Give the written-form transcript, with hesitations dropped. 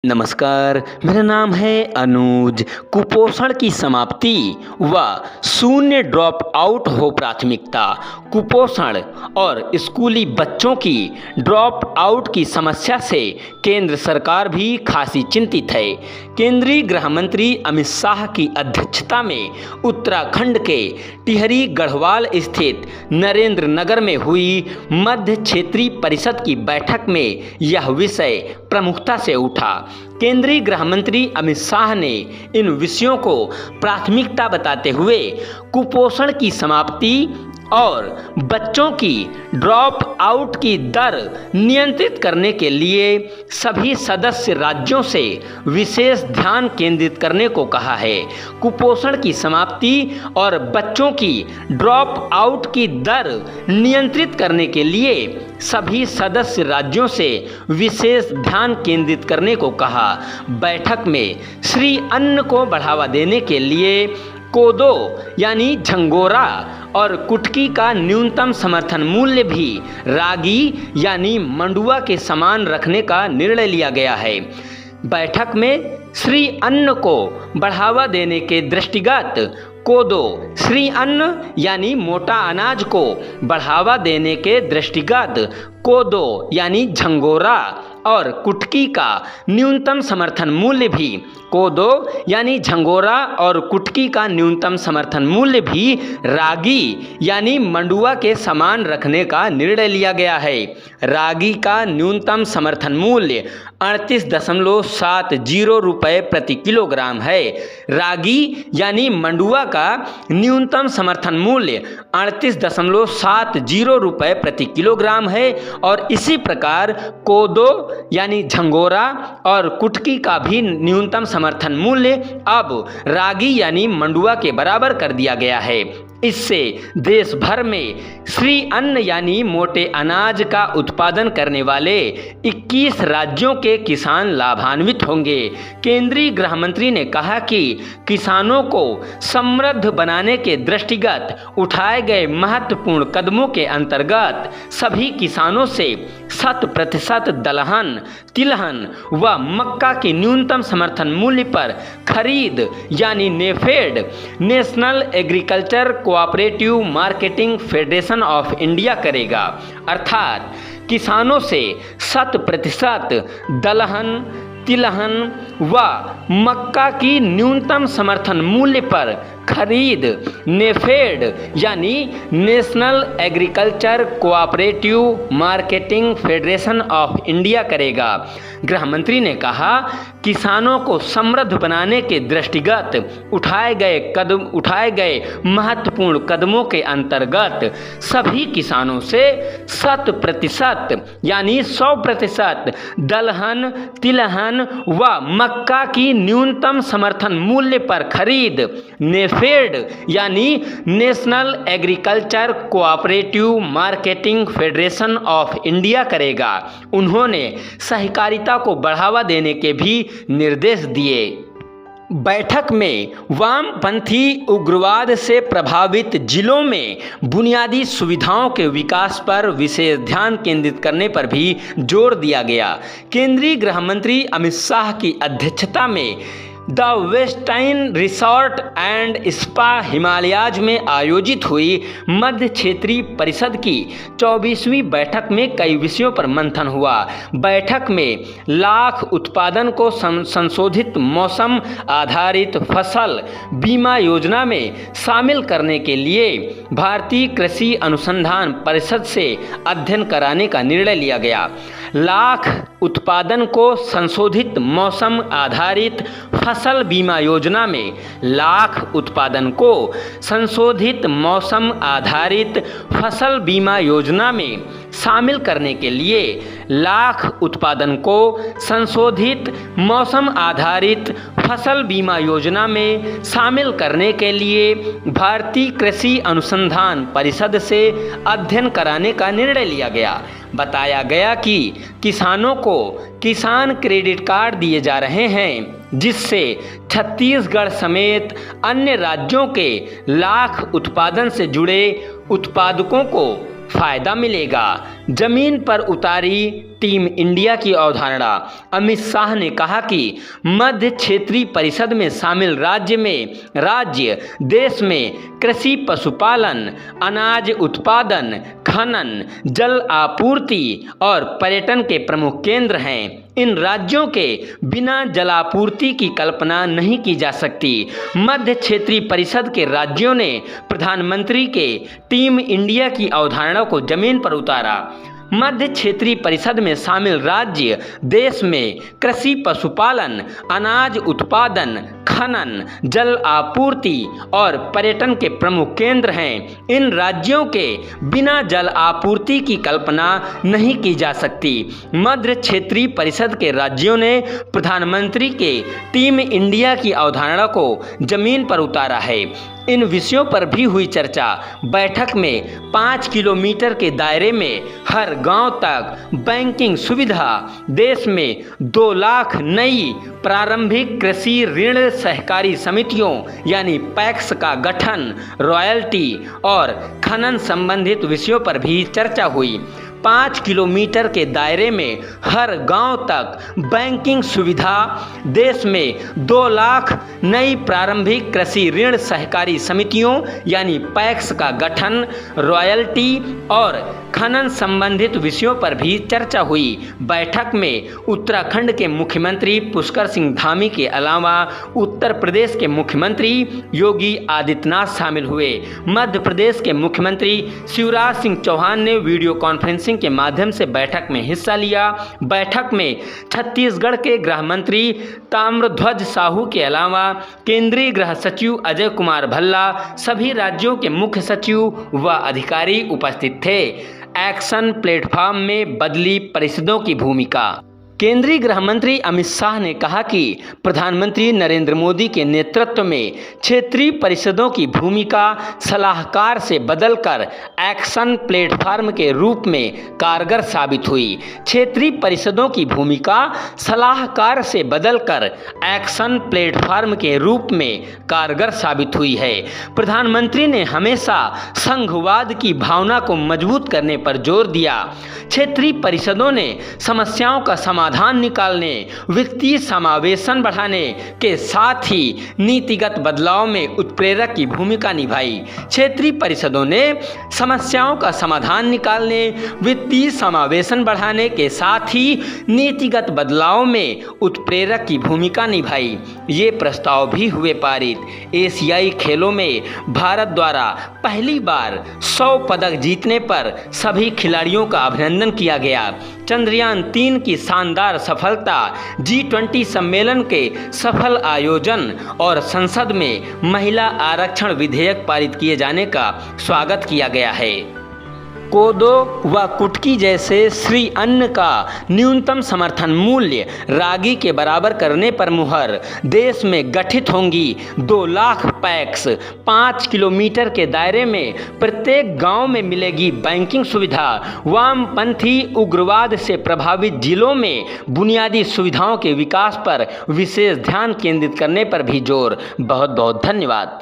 नमस्कार, मेरा नाम है अनुज। कुपोषण की समाप्ति व शून्य ड्रॉप आउट हो प्राथमिकता। कुपोषण और स्कूली बच्चों की ड्रॉप आउट की समस्या से केंद्र सरकार भी खासी चिंतित है। केंद्रीय गृह मंत्री अमित शाह की अध्यक्षता में उत्तराखंड के टिहरी गढ़वाल स्थित नरेंद्र नगर में हुई मध्य क्षेत्रीय परिषद की बैठक में यह विषय प्रमुखता से उठा। केंद्रीय गृह मंत्री अमित शाह ने इन विषयों को प्राथमिकता बताते हुए कुपोषण की समाप्ति और बच्चों की ड्रॉप आउट की दर नियंत्रित करने के लिए सभी सदस्य राज्यों से विशेष ध्यान केंद्रित करने को कहा है। कुपोषण की समाप्ति और बच्चों की ड्रॉप आउट की दर नियंत्रित करने के लिए सभी सदस्य राज्यों से विशेष ध्यान केंद्रित करने को कहा। बैठक में श्री अन्न को बढ़ावा देने के लिए कोदो यानी झंगोरा और कुटकी का न्यूनतम समर्थन मूल्य भी रागी यानी मंडुआ के समान रखने का निर्णय लिया गया है। बैठक में श्री अन्न को बढ़ावा देने के दृष्टिगत कोदो श्री अन्न यानी मोटा अनाज को बढ़ावा देने के दृष्टिगत कोदो यानी झंगोरा और कुटकी का न्यूनतम समर्थन मूल्य भी कोदो यानी झंगोरा और कुटकी का न्यूनतम समर्थन मूल्य भी रागी यानी मंडुआ के समान रखने का निर्णय लिया गया है। रागी का न्यूनतम समर्थन मूल्य 38.70 रुपये प्रति किलोग्राम है। रागी यानी मंडुआ का न्यूनतम समर्थन मूल्य 38.70 रुपये प्रति किलोग्राम है और इसी प्रकार कोदो यानी झंगोरा और कुटकी का भी न्यूनतम समर्थन मूल्य अब रागी यानी मंडुआ के बराबर कर दिया गया है। इससे देश भर में श्री अन्न यानी मोटे अनाज का उत्पादन करने वाले 21 राज्यों के किसान लाभान्वित होंगे। केंद्रीय गृह मंत्री ने कहा कि किसानों को समृद्ध बनाने के दृष्टिगत उठाए गए महत्वपूर्ण कदमों के अंतर्गत सभी किसानों से 100% दलहन, तिलहन व मक्का की न्यूनतम समर्थन मूल्य पर खरीद यानी NAFED national agriculture cooperative marketing federation of India करेगा। अर्थात किसानों से 100% दलहन, तिलहन व मक्का की न्यूनतम समर्थन मूल्य पर खरीद नेफेड यानी national agriculture cooperative marketing federation of India करेगा। गृह मंत्री ने कहा, किसानों को समृद्ध बनाने के दृष्टिगत उठाए गए महत्वपूर्ण कदमों के अंतर्गत सभी किसानों से 100% यानी 100% दलहन, तिलहन व मक्का की न्यूनतम समर्थन मूल्य पर खरीद नेफेड यानी national agriculture cooperative marketing federation of India करेगा। उन्होंने सहकारिता को बढ़ावा देने के भी निर्देश दिए। बैठक में वामपंथी उग्रवाद से प्रभावित जिलों में बुनियादी सुविधाओं के विकास पर विशेष ध्यान केंद्रित करने पर भी जोर दिया गया। केंद्रीय गृह मंत्री अमित शाह की अध्यक्षता में the Westin resort and spa Himalayas में आयोजित हुई मध्य क्षेत्रीय परिषद की 24वीं बैठक में कई विषयों पर मंथन हुआ। बैठक में लाख उत्पादन को संशोधित मौसम आधारित फसल बीमा योजना में शामिल करने के लिए भारतीय कृषि अनुसंधान परिषद से अध्ययन कराने का निर्णय लिया गया। लाख उत्पादन को संशोधित मौसम आधारित फसल बीमा योजना में लाख उत्पादन को संशोधित मौसम आधारित फसल बीमा योजना में शामिल करने के लिए लाख उत्पादन को संशोधित मौसम आधारित फसल बीमा योजना में शामिल करने के लिए भारतीय कृषि अनुसंधान परिषद से अध्ययन कराने का निर्णय लिया गया। बताया गया कि किसानों को किसान क्रेडिट कार्ड दिए जा रहे हैं, जिससे छत्तीसगढ़ समेत अन्य राज्यों के लाख उत्पादन से जुड़े उत्पादकों को फायदा मिलेगा। जमीन पर उतारी टीम इंडिया की अवधारणा। अमित शाह ने कहा कि मध्य क्षेत्रीय परिषद में शामिल राज्य देश में कृषि, पशुपालन, अनाज उत्पादन, खनन, जल आपूर्ति और पर्यटन के प्रमुख केंद्र हैं। इन राज्यों के बिना जलापूर्ति की कल्पना नहीं की जा सकती। मध्य क्षेत्रीय परिषद के राज्यों ने प्रधानमंत्री के टीम इंडिया की अवधारणा को जमीन पर उतारा। मध्य क्षेत्रीय परिषद में शामिल राज्य देश में कृषि, पशुपालन, अनाज उत्पादन, खनन, जल आपूर्ति और पर्यटन के प्रमुख केंद्र हैं। इन राज्यों के बिना जल आपूर्ति की कल्पना नहीं की जा सकती। मध्य क्षेत्रीय परिषद के राज्यों ने प्रधानमंत्री के टीम इंडिया की अवधारणा को जमीन पर उतारा है। इन विषयों पर भी हुई चर्चा। बैठक में 5 किलोमीटर के दायरे में हर गांव तक बैंकिंग सुविधा, देश में 2 लाख नई प्रारंभिक कृषि ऋण सहकारी समितियों यानी पैक्स का गठन, रॉयल्टी और खनन संबंधित विषयों पर भी चर्चा हुई। 5 किलोमीटर के दायरे में हर गांव तक बैंकिंग सुविधा, देश में 2 लाख नई प्रारंभिक कृषि ऋण सहकारी समितियों यानी पैक्स का गठन, रॉयल्टी और खनन संबंधित विषयों पर भी चर्चा हुई। बैठक में उत्तराखंड के मुख्यमंत्री पुष्कर सिंह धामी के अलावा उत्तर प्रदेश के मुख्यमंत्री योगी आदित्यनाथ शामिल हुए। मध्य प्रदेश के मुख्यमंत्री शिवराज सिंह चौहान ने वीडियो कॉन्फ्रेंसिंग के माध्यम से बैठक में हिस्सा लिया। बैठक में छत्तीसगढ़ के गृह मंत्री ताम्रध्वज साहू के अलावा केंद्रीय गृह सचिव अजय कुमार भल्ला, सभी राज्यों के मुख्य सचिव व अधिकारी उपस्थित थे। एक्शन प्लेटफॉर्म में बदली परिषदों की भूमिका। केंद्रीय गृह मंत्री अमित शाह ने कहा कि प्रधानमंत्री नरेंद्र मोदी के नेतृत्व में क्षेत्रीय परिषदों की भूमिका सलाहकार से बदलकर एक्शन प्लेटफॉर्म के रूप में कारगर साबित हुई। क्षेत्रीय परिषदों की भूमिका सलाहकार से बदलकर एक्शन प्लेटफॉर्म के रूप में कारगर साबित हुई है। प्रधानमंत्री ने हमेशा संघवाद की भावना को मजबूत करने पर जोर दिया। क्षेत्रीय परिषदों ने समस्याओं का समाधान निकालने, वित्तीय समावेशन बढ़ाने के साथ ही नीतिगत बदलाव में उत्प्रेरक की भूमिका निभाई। क्षेत्रीय परिषदों ने समस्याओं का समाधान निकालने, वित्तीय समावेशन बढ़ाने के साथ ही नीतिगत बदलाव में उत्प्रेरक की भूमिका निभाई। ये प्रस्ताव भी हुए पारित। एशियाई खेलों में भारत द्वारा पहली बार 100 पदक जीतने पर सभी खिलाड़ियों का अभिनंदन किया गया। चंद्रयान 3 की शानदार सफलता, G20 सम्मेलन के सफल आयोजन और संसद में महिला आरक्षण विधेयक पारित किए जाने का स्वागत किया गया है। कोदो व कुटकी जैसे श्री अन्न का न्यूनतम समर्थन मूल्य रागी के बराबर करने पर मुहर। देश में गठित होंगी 2 लाख पैक्स। 5 किलोमीटर के दायरे में प्रत्येक गांव में मिलेगी बैंकिंग सुविधा। वामपंथी उग्रवाद से प्रभावित जिलों में बुनियादी सुविधाओं के विकास पर विशेष ध्यान केंद्रित करने पर भी जोर। बहुत बहुत धन्यवाद।